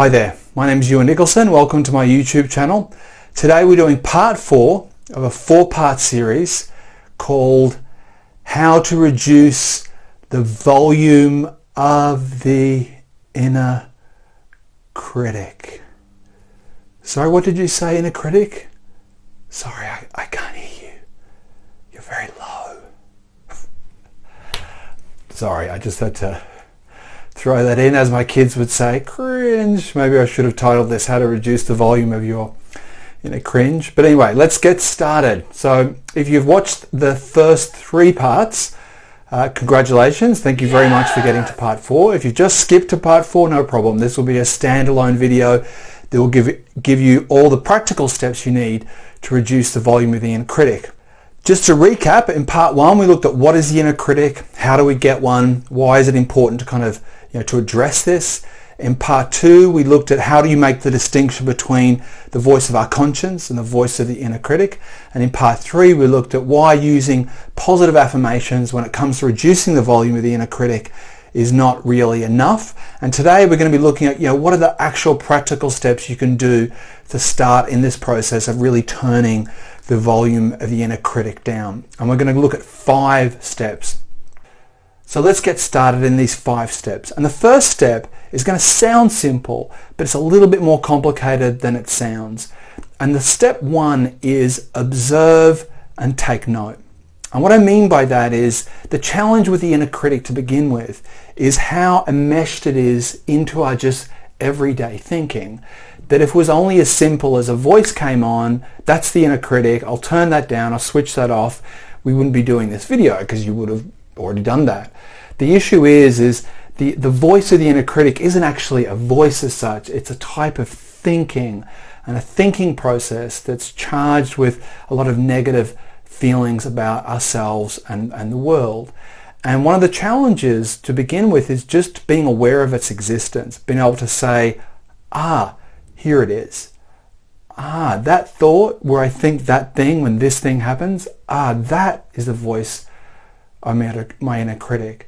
Hi there, my name is Ewan Nicholson. Welcome to my YouTube channel. Today we're doing part 4 of a 4-part series called How to Reduce the Volume of the Inner Critic. Sorry, what did you say, inner critic? Sorry, I can't hear you. You're very low. Sorry, I just had to throw that in, as my kids would say. Cringe. Maybe I should have titled this How to Reduce the Volume of Your Inner Cringe. But anyway, let's get started. So if you've watched the first 3 parts, congratulations. Thank you very much for getting to part 4. If you just skipped to part 4, no problem. This will be a standalone video that will give you all the practical steps you need to reduce the volume of the inner critic. Just to recap, in part 1 we looked at what is the inner critic, how do we get one, why is it important to to address this. In part 2 we looked at how do you make the distinction between the voice of our conscience and the voice of the inner critic. And in part 3 we looked at why using positive affirmations when it comes to reducing the volume of the inner critic is not really enough. And today we're going to be looking at what are the actual practical steps you can do to start in this process of really turning the volume of the inner critic down. And we're going to look at 5 steps. So let's get started in these 5 steps. And the first step is going to sound simple, but it's a little bit more complicated than it sounds. And the step 1 is observe and take note. And what I mean by that is the challenge with the inner critic to begin with is how enmeshed it is into our just everyday thinking. That if it was only as simple as a voice came on, that's the inner critic, I'll turn that down, I'll switch that off, we wouldn't be doing this video because you would have already done that. The issue is the voice of the inner critic isn't actually a voice as such, it's a type of thinking and a thinking process that's charged with a lot of negative feelings about ourselves and the world. And one of the challenges to begin with is just being aware of its existence, being able to say, here it is. That thought where I think that thing when this thing happens, that is the voice of my inner critic.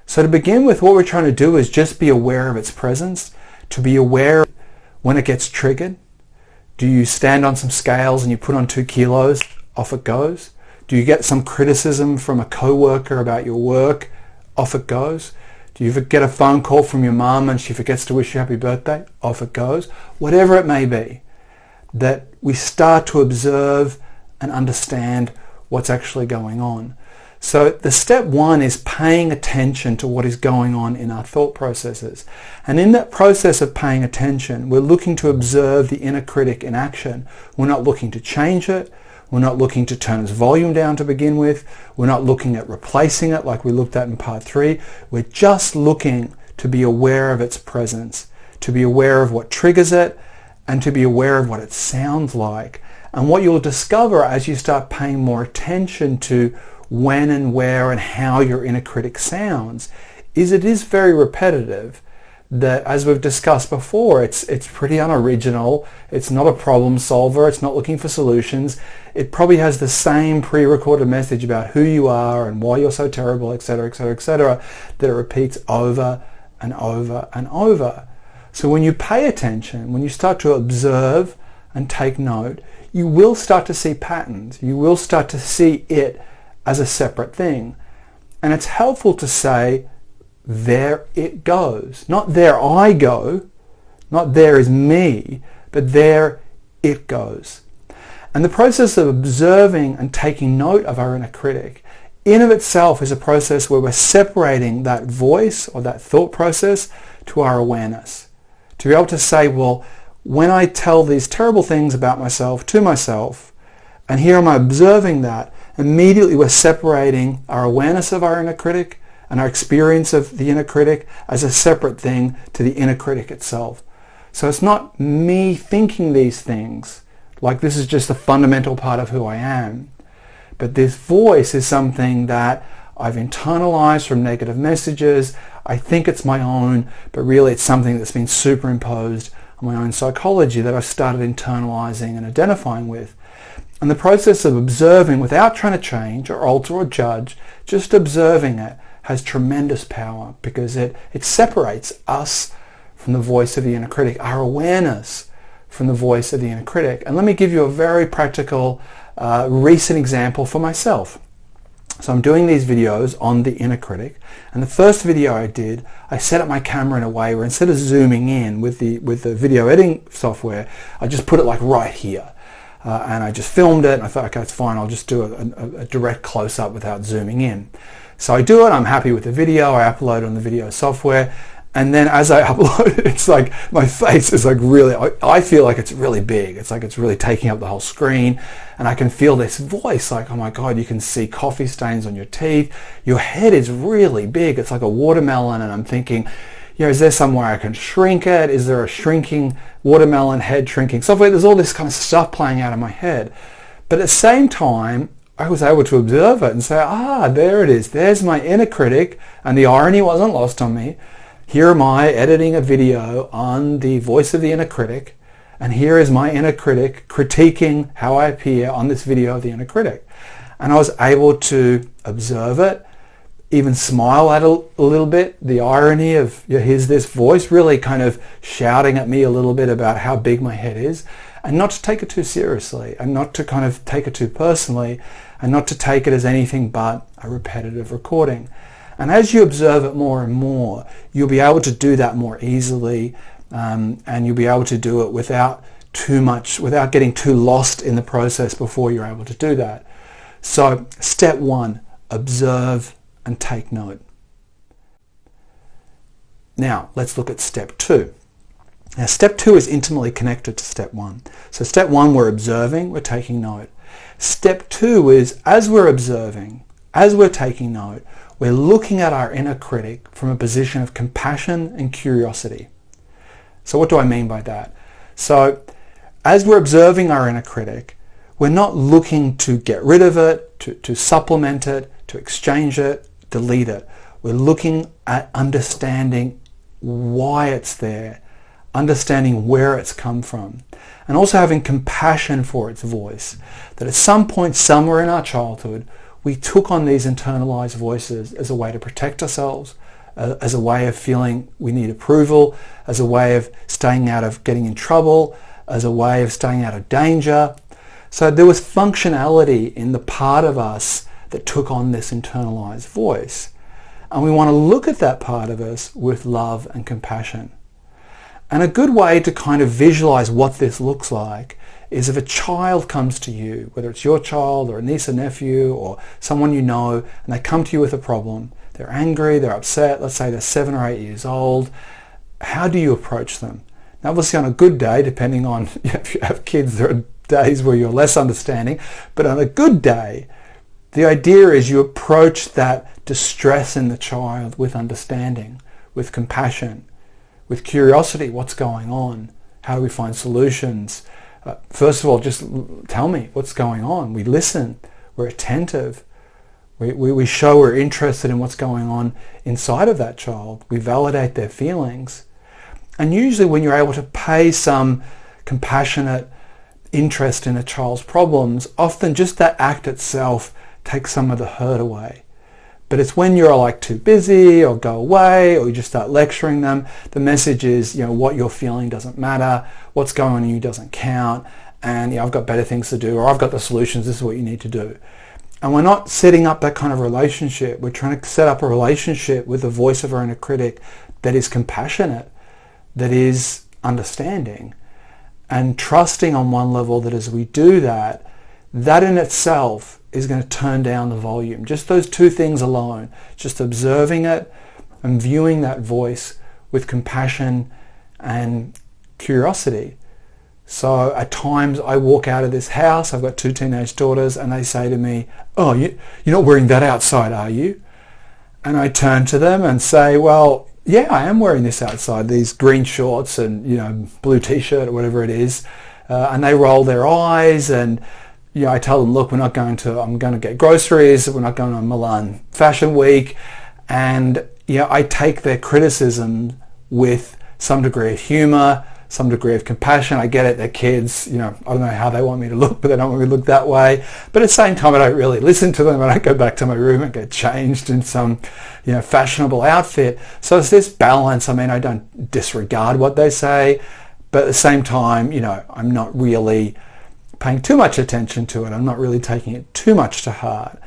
So to begin with, what we're trying to do is just be aware of its presence, to be aware when it gets triggered. Do you stand on some scales and you put on 2 kilos, off it goes? Do you get some criticism from a coworker about your work, off it goes? Do you get a phone call from your mum and she forgets to wish you happy birthday, off it goes? Whatever it may be, that we start to observe and understand what's actually going on. So the step 1 is paying attention to what is going on in our thought processes. And in that process of paying attention, we're looking to observe the inner critic in action. We're not looking to change it. We're not looking to turn its volume down to begin with. We're not looking at replacing it like we looked at in part 3. We're just looking to be aware of its presence, to be aware of what triggers it, and to be aware of what it sounds like. And what you'll discover as you start paying more attention to when and where and how your inner critic sounds is it is very repetitive. That, as we've discussed before, it's pretty unoriginal, it's not a problem solver, it's not looking for solutions, it probably has the same pre-recorded message about who you are and why you're so terrible, etc., etc., etc., that it repeats over and over and over. So when you pay attention, when you start to observe and take note, you will start to see patterns, you will start to see it as a separate thing. And it's helpful to say, there it goes. Not there I go, not there is me, but there it goes. And the process of observing and taking note of our inner critic in of itself is a process where we're separating that voice or that thought process to our awareness. To be able to say, well, when I tell these terrible things about myself to myself, and here I'm observing that, immediately we're separating our awareness of our inner critic and our experience of the inner critic as a separate thing to the inner critic itself. So it's not me thinking these things, like this is just a fundamental part of who I am. But this voice is something that I've internalized from negative messages. I think it's my own, but really it's something that's been superimposed on my own psychology that I've started internalizing and identifying with. And the process of observing without trying to change or alter or judge, just observing it, has tremendous power because it separates us from the voice of the inner critic, our awareness from the voice of the inner critic. And let me give you a very practical recent example for myself. So I'm doing these videos on the inner critic, and the first video I did, I set up my camera in a way where instead of zooming in with the video editing software, I just put it like right here. And I just filmed it, and I thought, okay, it's fine, I'll just do a direct close-up without zooming in. So I do it, I'm happy with the video, I upload it on the video software, and then as I upload it, it's like my face is like really, I feel like it's really big. It's like it's really taking up the whole screen, and I can feel this voice like, oh my God, you can see coffee stains on your teeth. Your head is really big. It's like a watermelon, and I'm thinking, is there somewhere I can shrink it? Is there a shrinking watermelon head shrinking software? There's all this kind of stuff playing out of my head. But at the same time, I was able to observe it and say, there it is. There's my inner critic, and the irony wasn't lost on me. Here am I editing a video on the voice of the inner critic, and here is my inner critic critiquing how I appear on this video of the inner critic. And I was able to observe it, even smile at it a little bit, the irony of, here's this voice really kind of shouting at me a little bit about how big my head is, and not to take it too seriously, and not to kind of take it too personally, and not to take it as anything but a repetitive recording. And as you observe it more and more, you'll be able to do that more easily, and you'll be able to do it without getting too lost in the process before you're able to do that. So step 1, observe and take note. Now let's look at step 2. Now step 2 is intimately connected to step 1. So step 1, we're observing, we're taking note. Step 2 is, as we're observing, as we're taking note, we're looking at our inner critic from a position of compassion and curiosity. So what do I mean by that? So as we're observing our inner critic, we're not looking to get rid of it, to supplement it, to exchange it, delete it. We're looking at understanding why it's there, understanding where it's come from, and also having compassion for its voice. That at some point somewhere in our childhood, we took on these internalized voices as a way to protect ourselves, as a way of feeling we need approval, as a way of staying out of getting in trouble, as a way of staying out of danger. So there was functionality in the part of us that took on this internalized voice. And we want to look at that part of us with love and compassion. And a good way to kind of visualize what this looks like is if a child comes to you, whether it's your child or a niece or nephew or someone you know, and they come to you with a problem. They're angry, they're upset, let's say they're 7 or 8 years old. How do you approach them? Now obviously on a good day, depending on if you have kids, there are days where you're less understanding, but on a good day, the idea is you approach that distress in the child with understanding, with compassion, with curiosity. What's going on? How do we find solutions? First of all, just tell me what's going on. We listen. We're attentive. We show we're interested in what's going on inside of that child. We validate their feelings. And usually when you're able to pay some compassionate interest in a child's problems, often just that act itself takes some of the hurt away. But it's when you're like too busy or go away or you just start lecturing them, the message is, what you're feeling doesn't matter, what's going on in you doesn't count, and I've got better things to do, or I've got the solutions, this is what you need to do. And we're not setting up that kind of relationship. We're trying to set up a relationship with the voice of our inner critic that is compassionate, that is understanding, and trusting on one level that as we do that, that in itself is going to turn down the volume. Just those two things alone, just observing it and viewing that voice with compassion and curiosity. So at times I walk out of this house, I've got 2 teenage daughters, and they say to me, "Oh, you're not wearing that outside, are you?" And I turn to them and say, "Well, yeah, I am wearing this outside, these green shorts and blue t-shirt or whatever it is." And they roll their eyes, and I tell them, "Look, I'm going to get groceries. We're not going to Milan Fashion Week." And I take their criticism with some degree of humor, some degree of compassion. I get it, they're kids, I don't know how they want me to look, but they don't want me to look that way. But at the same time, I don't really listen to them. I don't go back to my room and get changed in some, fashionable outfit. So it's this balance. I don't disregard what they say, but at the same time, I'm not really paying too much attention to it. I'm not really taking it too much to heart.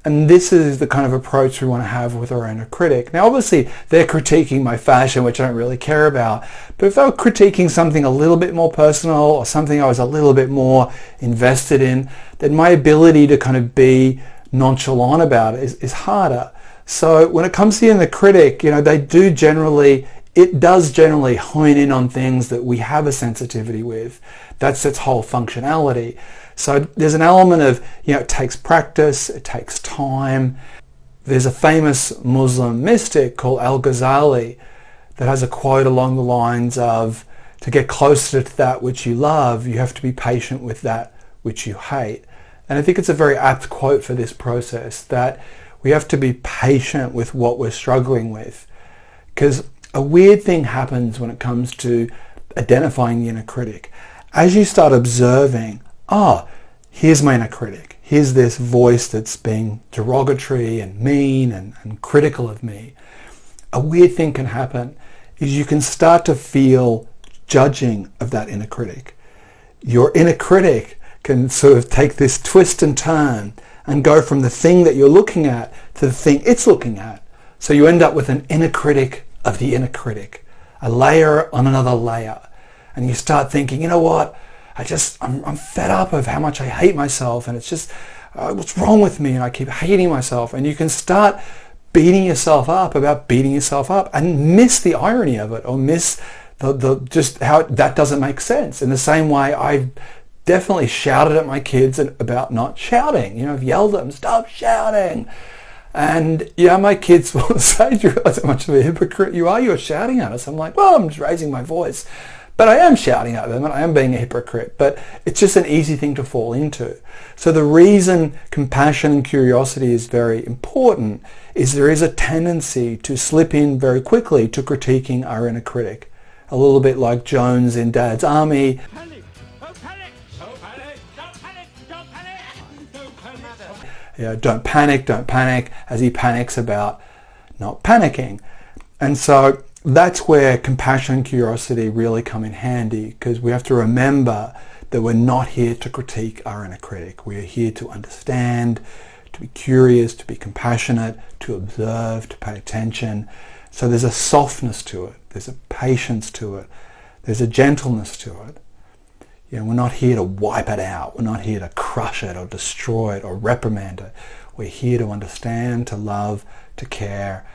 And this is the kind of approach we want to have with our inner critic. Now, obviously, they're critiquing my fashion, which I don't really care about. But if they were critiquing something a little bit more personal or something I was a little bit more invested in, then my ability to kind of be nonchalant about it is harder. So when it comes to the inner critic, it does generally hone in on things that we have a sensitivity with. That's its whole functionality. So there's an element of, it takes practice, it takes time. There's a famous Muslim mystic called Al-Ghazali that has a quote along the lines of, to get closer to that which you love, you have to be patient with that which you hate. And I think it's a very apt quote for this process, that we have to be patient with what we're struggling with. Because a weird thing happens when it comes to identifying the inner critic. As you start observing, here's my inner critic. Here's this voice that's being derogatory and mean and critical of me. A weird thing can happen is you can start to feel judging of that inner critic. Your inner critic can sort of take this twist and turn and go from the thing that you're looking at to the thing it's looking at. So you end up with an inner critic of the inner critic, a layer on another layer. And you start thinking, you know what? I'm fed up of how much I hate myself, and it's just, what's wrong with me? And I keep hating myself. And you can start beating yourself up about beating yourself up and miss the irony of it, or miss the just how that doesn't make sense. In the same way, I've definitely shouted at my kids about not shouting. I've yelled at them, stop shouting. And my kids will say, do you realize how much of a hypocrite you are? You're shouting at us. I'm like, well, I'm just raising my voice. But I am shouting at them and I am being a hypocrite. But it's just an easy thing to fall into. So the reason compassion and curiosity is very important is there is a tendency to slip in very quickly to critiquing our inner critic. A little bit like Jones in Dad's Army. Panic! Don't panic! Don't panic! Don't panic! Don't panic! Don't panic! Don't panic, as he panics about not panicking. And so that's where compassion and curiosity really come in handy, because we have to remember that we're not here to critique our inner critic. We are here to understand, to be curious, to be compassionate, to observe, to pay attention. So there's a softness to it, there's a patience to it, there's a gentleness to it. We're not here to wipe it out. We're not here to crush it or destroy it or reprimand it. We're here to understand, to love, to care,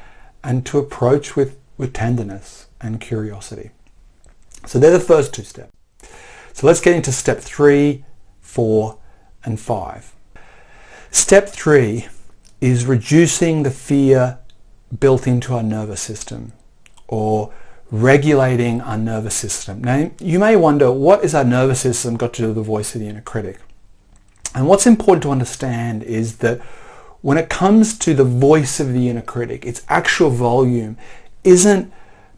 and to approach with tenderness and curiosity. So they're the first two steps. So let's get into step 3, 4, and 5. Step 3 is reducing the fear built into our nervous system, or regulating our nervous system. Now, you may wonder, what is our nervous system got to do with the voice of the inner critic? And what's important to understand is that when it comes to the voice of the inner critic, its actual volume isn't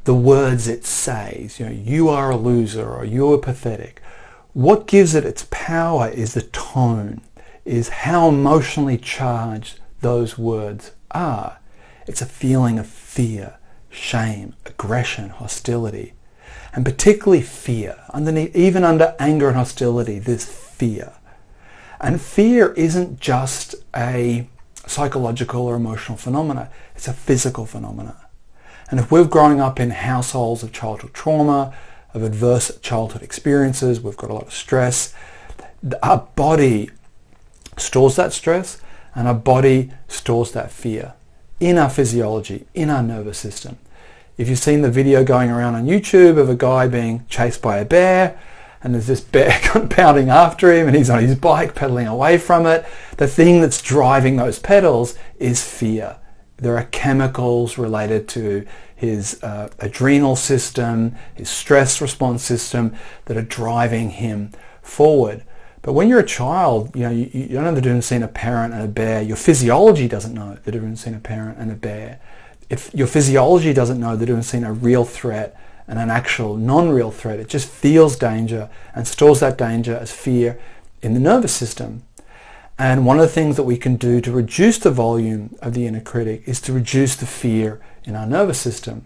the words it says. You are a loser, or you are pathetic. What gives it its power is the tone, is how emotionally charged those words are. It's a feeling of fear, shame, aggression, hostility, and particularly fear. Underneath, even under anger and hostility, there's fear. And fear isn't just a psychological or emotional phenomena, it's a physical phenomena. And if we're growing up in households of childhood trauma, of adverse childhood experiences, we've got a lot of stress, our body stores that stress and our body stores that fear in our physiology, in our nervous system. If you've seen the video going around on YouTube of a guy being chased by a bear, and there's this bear pounding after him and he's on his bike pedaling away from it, the thing that's driving those pedals is fear. There are chemicals related to his adrenal system, his stress response system that are driving him forward. But when you're a child, you don't know the difference between a parent and a bear. Your physiology doesn't know the difference between a parent and a bear. If your physiology doesn't know the difference between a real threat and an actual non-real threat. It just feels danger and stores that danger as fear in the nervous system. And one of the things that we can do to reduce the volume of the inner critic is to reduce the fear in our nervous system.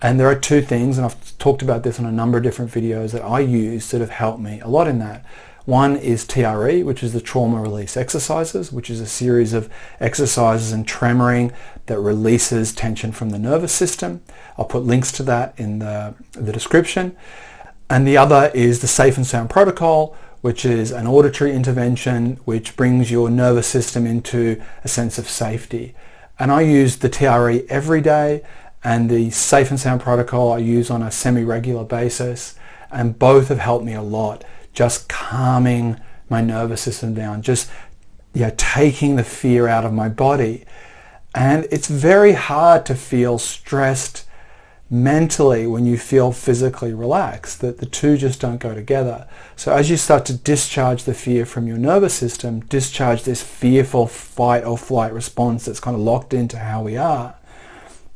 And there are two things, and I've talked about this on a number of different videos that I use that have helped me a lot in that. One is TRE, which is the trauma release exercises, which is a series of exercises and tremoring that releases tension from the nervous system. I'll put links to that in the description. And the other is the Safe and Sound Protocol, which is an auditory intervention which brings your nervous system into a sense of safety. And I use the TRE every day, and the Safe and Sound Protocol I use on a semi-regular basis, and both have helped me a lot, just calming my nervous system down, just taking the fear out of my body. And it's very hard to feel stressed mentally when you feel physically relaxed, that the two just don't go together. So as you start to discharge the fear from your nervous system, discharge this fearful fight or flight response that's kind of locked into how we are,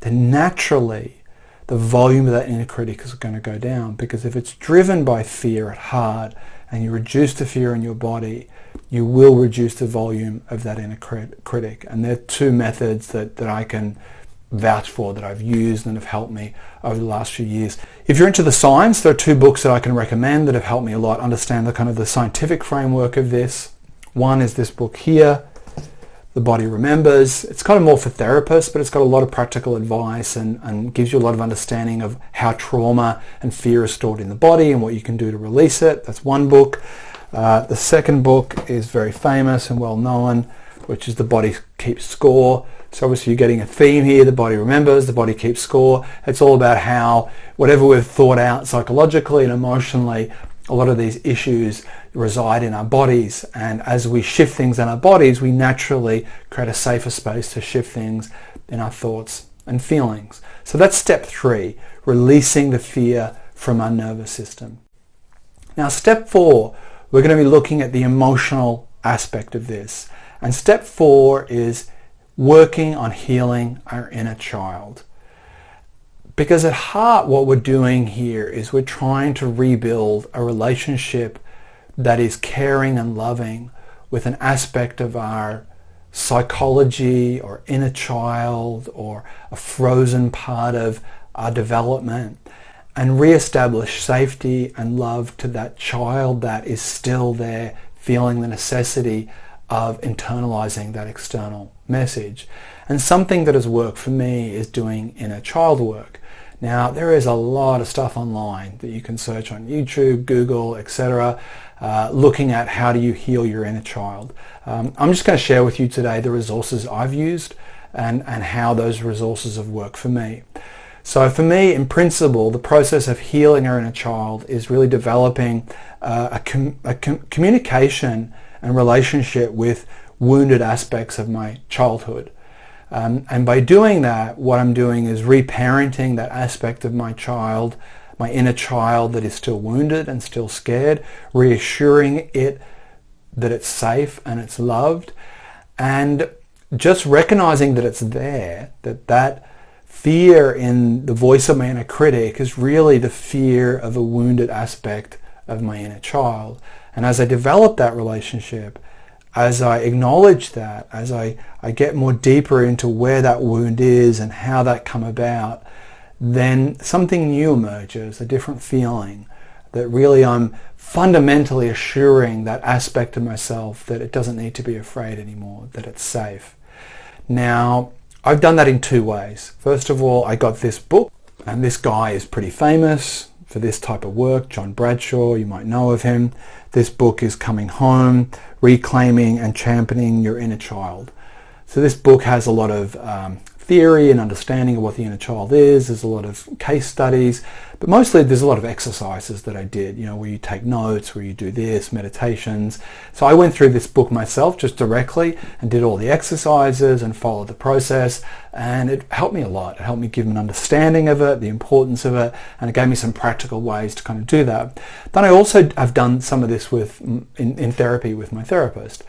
then naturally the volume of that inner critic is going to go down. Because if it's driven by fear at heart and you reduce the fear in your body, you will reduce the volume of that inner critic. And there are two methods that I can vouch for, that I've used and have helped me over the last few years. If you're into the science, there are two books that I can recommend that have helped me a lot understand the kind of the scientific framework of this. One is this book here, The Body Remembers. It's kind of more for therapists, but it's got a lot of practical advice and gives you a lot of understanding of how trauma and fear is stored in the body and what you can do to release it. That's one book. The second book is very famous and well known, which is The Body Keeps Score. So obviously you're getting a theme here. The body remembers, the body keeps score. It's all about how whatever we've thought out psychologically and emotionally, a lot of these issues reside in our bodies. And as we shift things in our bodies, we naturally create a safer space to shift things in our thoughts and feelings. So that's step 3, releasing the fear from our nervous system. Now step 4, we're going to be looking at the emotional aspect of this. And step 4 is working on healing our inner child. Because at heart what we're doing here is we're trying to rebuild a relationship that is caring and loving with an aspect of our psychology or inner child or a frozen part of our development, and reestablish safety and love to that child that is still there feeling the necessity of internalizing that external message. And something that has worked for me is doing inner child work. Now there is a lot of stuff online that you can search on YouTube, Google, etc., looking at how do you heal your inner child. I'm just going to share with you today the resources I've used and how those resources have worked for me. So for me, in principle, the process of healing our inner child is really developing a communication and relationship with wounded aspects of my childhood. And by doing that, what I'm doing is reparenting that aspect of my child, my inner child that is still wounded and still scared, reassuring it that it's safe and it's loved, and just recognizing that it's there, that fear in the voice of my inner critic is really the fear of a wounded aspect of my inner child. And as I develop that relationship, as I acknowledge that, as I get more deeper into where that wound is and how that come about, then something new emerges, a different feeling that really I'm fundamentally assuring that aspect of myself that it doesn't need to be afraid anymore, that it's safe. Now, I've done that in 2 ways. First of all, I got this book, and this guy is pretty famous for this type of work, John Bradshaw, you might know of him. This book is Coming Home, Reclaiming and Championing Your Inner Child. So this book has a lot of theory and understanding of what the inner child is. There's a lot of case studies, but mostly there's a lot of exercises that I did, where you take notes, where you do this, meditations. So I went through this book myself just directly and did all the exercises and followed the process, and it helped me a lot. It helped me give an understanding of it, the importance of it, and it gave me some practical ways to kind of do that. Then I also have done some of this in therapy with my therapist.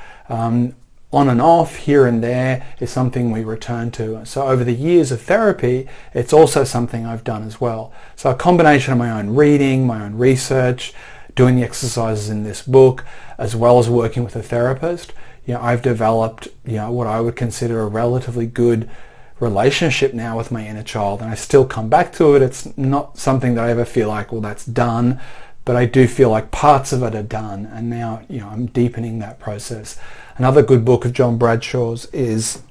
on and off here and there is something we return to. So over the years of therapy, it's also something I've done as well. So a combination of my own reading, my own research, doing the exercises in this book, as well as working with a therapist, I've developed, what I would consider a relatively good relationship now with my inner child. And I still come back to it. It's not something that I ever feel like, well, that's done. But I do feel like parts of it are done. And now, I'm deepening that process. Another good book of John Bradshaw's is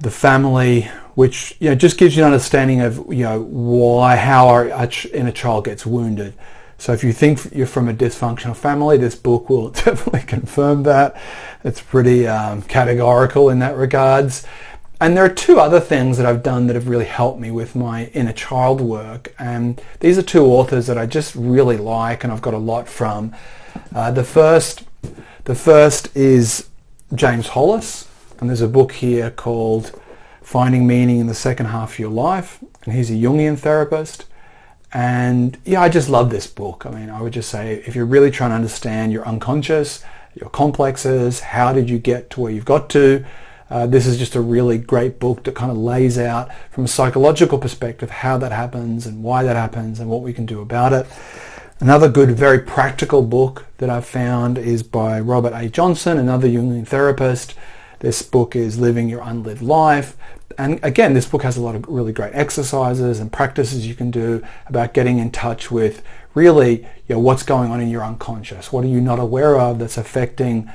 The Family, which just gives you an understanding of how our inner child gets wounded. So if you think you're from a dysfunctional family, this book will definitely confirm that. It's pretty categorical in that regards. And there are two other things that I've done that have really helped me with my inner child work. And these are two authors that I just really like and I've got a lot from. The first is James Hollis, and there's a book here called Finding Meaning in the Second Half of Your Life, and he's a Jungian therapist. And I just love this book. I mean, I would just say, if you're really trying to understand your unconscious, your complexes, how did you get to where you've got to, this is just a really great book that kind of lays out from a psychological perspective how that happens and why that happens and what we can do about it. Another good, very practical book that I've found is by Robert A. Johnson, another Jungian therapist. This book is Living Your Unlived Life. And again, this book has a lot of really great exercises and practices you can do about getting in touch with really what's going on in your unconscious. What are you not aware of that's affecting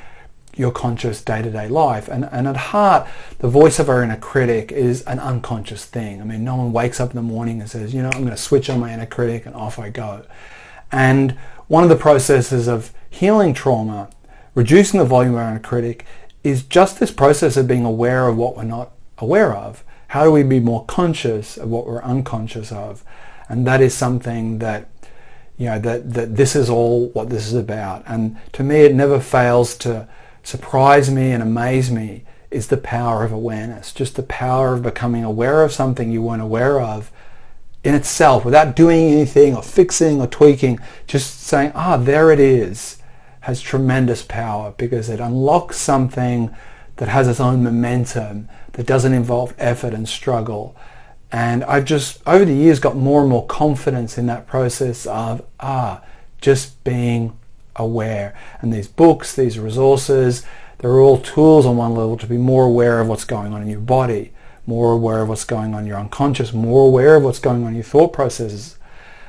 your conscious day-to-day life? And at heart, the voice of our inner critic is an unconscious thing. I mean, no one wakes up in the morning and says, I'm going to switch on my inner critic and off I go. And one of the processes of healing trauma, reducing the volume of our inner critic, is just this process of being aware of what we're not aware of. How do we be more conscious of what we're unconscious of? And that is something that, that this is all what this is about. And to me, it never fails to surprise me and amaze me, is the power of awareness. Just the power of becoming aware of something you weren't aware of in itself, without doing anything or fixing or tweaking, just saying, there it is, has tremendous power, because it unlocks something that has its own momentum, that doesn't involve effort and struggle. And I've just, over the years, got more and more confidence in that process of, just being aware. And these books, these resources, they're all tools on one level to be more aware of what's going on in your body, more aware of what's going on in your unconscious, more aware of what's going on in your thought processes.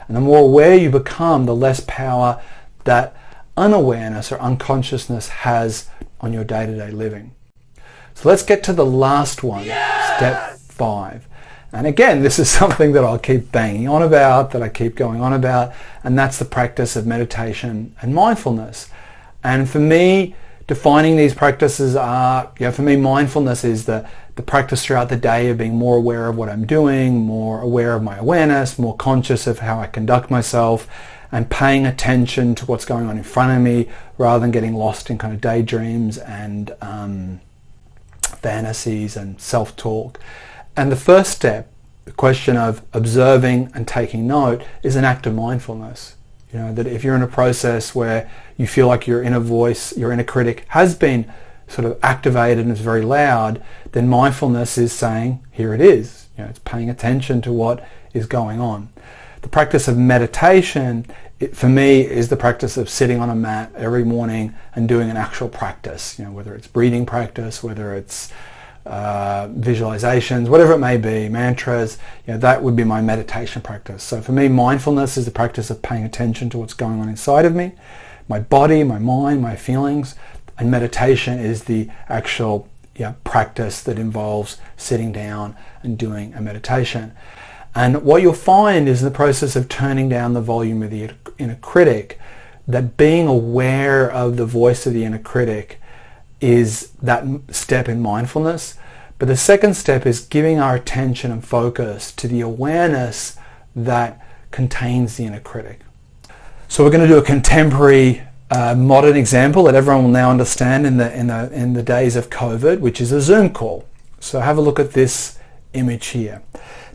And the more aware you become, the less power that unawareness or unconsciousness has on your day-to-day living. So let's get to the last one, Step 5. And again, this is something that I'll keep banging on about, that I keep going on about, and that's the practice of meditation and mindfulness. And for me, defining these practices are, for me, mindfulness is the practice throughout the day of being more aware of what I'm doing, more aware of my awareness, more conscious of how I conduct myself, and paying attention to what's going on in front of me rather than getting lost in kind of daydreams and fantasies and self-talk. And the first step, the question of observing and taking note, is an act of mindfulness. That if you're in a process where you feel like your inner voice, your inner critic has been sort of activated and is very loud, then mindfulness is saying, here it is. It's paying attention to what is going on. The practice of meditation, for me, is the practice of sitting on a mat every morning and doing an actual practice, whether it's breathing practice, whether it's visualizations, whatever it may be, mantras, that would be my meditation practice. So for me, mindfulness is the practice of paying attention to what's going on inside of me, my body, my mind, my feelings, and meditation is the actual practice that involves sitting down and doing a meditation. And what you'll find is in the process of turning down the volume of the inner critic, that being aware of the voice of the inner critic is that step in mindfulness. But the second step is giving our attention and focus to the awareness that contains the inner critic. So we're going to do a contemporary modern example that everyone will now understand in the days of COVID, which is a Zoom call. So have a look at this image here.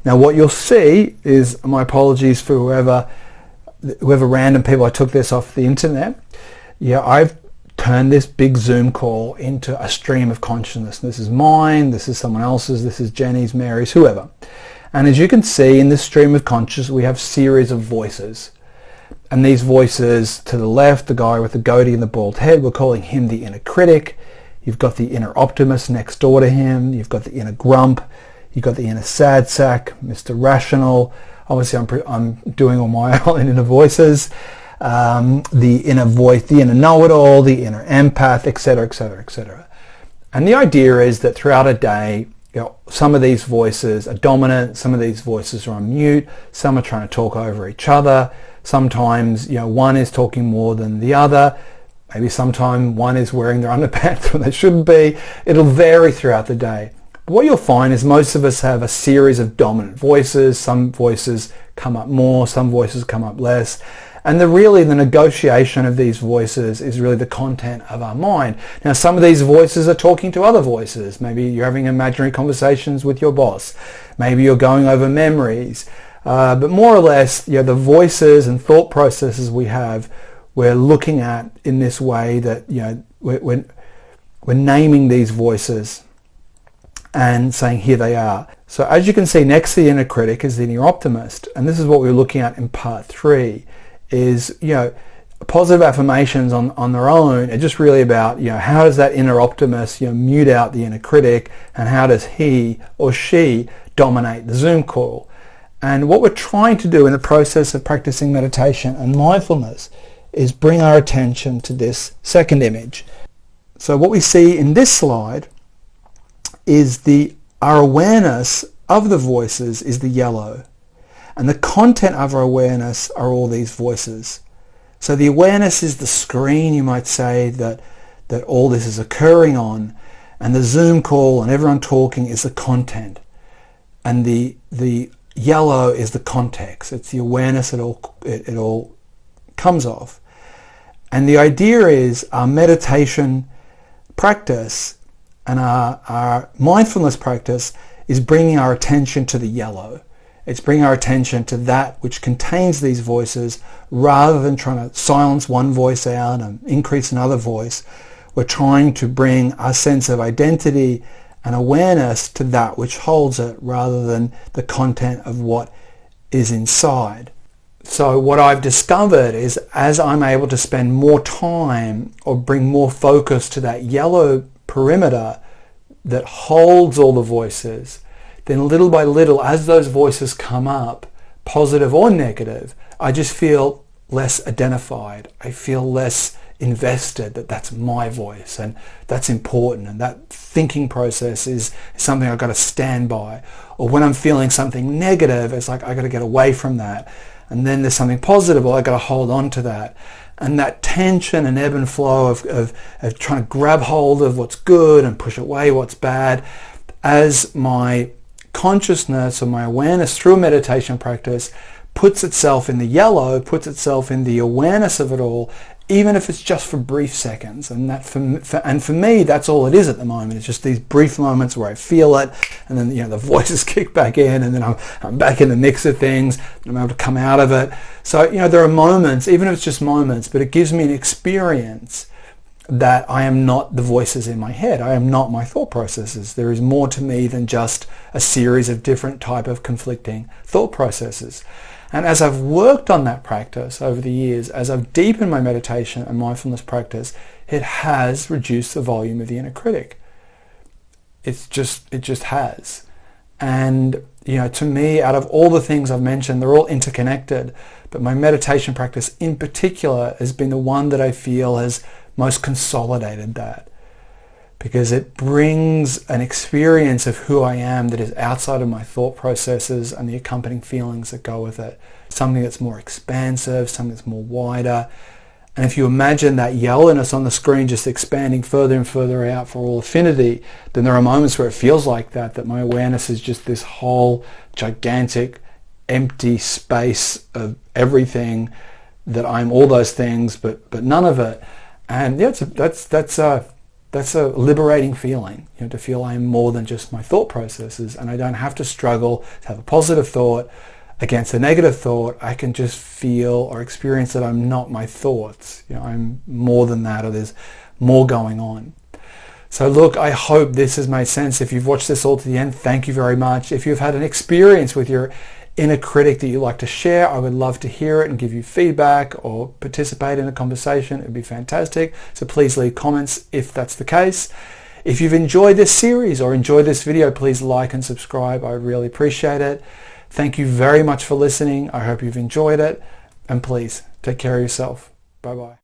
Now what you'll see is, my apologies for whoever random people, I took this off the internet. I've turn this big Zoom call into a stream of consciousness. This is mine, this is someone else's, this is Jenny's, Mary's, whoever. And as you can see in this stream of consciousness, we have series of voices. And these voices, to the left, the guy with the goatee and the bald head, we're calling him the inner critic. You've got the inner optimist next door to him. You've got the inner grump. You've got the inner sad sack, Mr. Rational. Obviously, I'm doing all my own inner voices. The inner voice, the inner know-it-all, the inner empath, etc., etc., etc. And the idea is that throughout a day, some of these voices are dominant, some of these voices are on mute, some are trying to talk over each other. Sometimes, one is talking more than the other. Maybe sometime one is wearing their underpants when they shouldn't be. It'll vary throughout the day. But what you'll find is most of us have a series of dominant voices. Some voices come up more, some voices come up less. And the negotiation of these voices is really the content of our mind. Now, some of these voices are talking to other voices. Maybe you're having imaginary conversations with your boss. Maybe you're going over memories. But more or less, the voices and thought processes we have, we're looking at in this way that, we're naming these voices and saying, here they are. So as you can see, next to the inner critic is the inner optimist. And this is what we're looking at in part 3. Is, positive affirmations on their own are just really about, how does that inner optimist, mute out the inner critic, and how does he or she dominate the Zoom call? And what we're trying to do in the process of practicing meditation and mindfulness is bring our attention to this second image. So what we see in this slide is our awareness of the voices is the yellow. And the content of our awareness are all these voices. So the awareness is the screen, you might say, that all this is occurring on. And the Zoom call and everyone talking is the content. And the yellow is the context. It's the awareness it all comes off. And the idea is our meditation practice and our mindfulness practice is bringing our attention to the yellow. It's bringing our attention to that which contains these voices rather than trying to silence one voice out and increase another voice. We're trying to bring our sense of identity and awareness to that which holds it rather than the content of what is inside. So what I've discovered is as I'm able to spend more time or bring more focus to that yellow perimeter that holds all the voices, then little by little, as those voices come up, positive or negative, I just feel less identified. I feel less invested that that's my voice and that's important and that thinking process is something I've got to stand by. Or when I'm feeling something negative, it's like I got to get away from that. And then there's something positive, well, I got to hold on to that. And that tension and ebb and flow of trying to grab hold of what's good and push away what's bad, as my consciousness or my awareness through meditation practice puts itself in the yellow, puts itself in the awareness of it all, even if it's just for brief seconds. And that for me, that's all it is at the moment. It's just these brief moments where I feel it, and then the voices kick back in, and then I'm back in the mix of things, and I'm able to come out of it. So there are moments, even if it's just moments, but it gives me an experience that I am not the voices in my head. I am not my thought processes. There is more to me than just a series of different type of conflicting thought processes. And as I've worked on that practice over the years, as I've deepened my meditation and mindfulness practice, it has reduced the volume of the inner critic. It just has. And to me, out of all the things I've mentioned, they're all interconnected. But my meditation practice in particular has been the one that I feel has most consolidated that, because it brings an experience of who I am that is outside of my thought processes and the accompanying feelings that go with it. Something that's more expansive, something that's more wider. And if you imagine that yellowness on the screen just expanding further and further out for all infinity, then there are moments where it feels like that my awareness is just this whole gigantic empty space of everything, that I'm all those things but none of it. And that's a liberating feeling, to feel I'm more than just my thought processes, and I don't have to struggle to have a positive thought against a negative thought. I can just feel or experience that I'm not my thoughts. I'm more than that, or there's more going on. So look, I hope this has made sense. If you've watched this all to the end, thank you very much. If you've had an experience with your inner critic that you'd like to share, I would love to hear it and give you feedback or participate in a conversation. It would be fantastic. So please leave comments if that's the case. If you've enjoyed this series or enjoyed this video, please like and subscribe. I really appreciate it. Thank you very much for listening. I hope you've enjoyed it. And please take care of yourself. Bye-bye.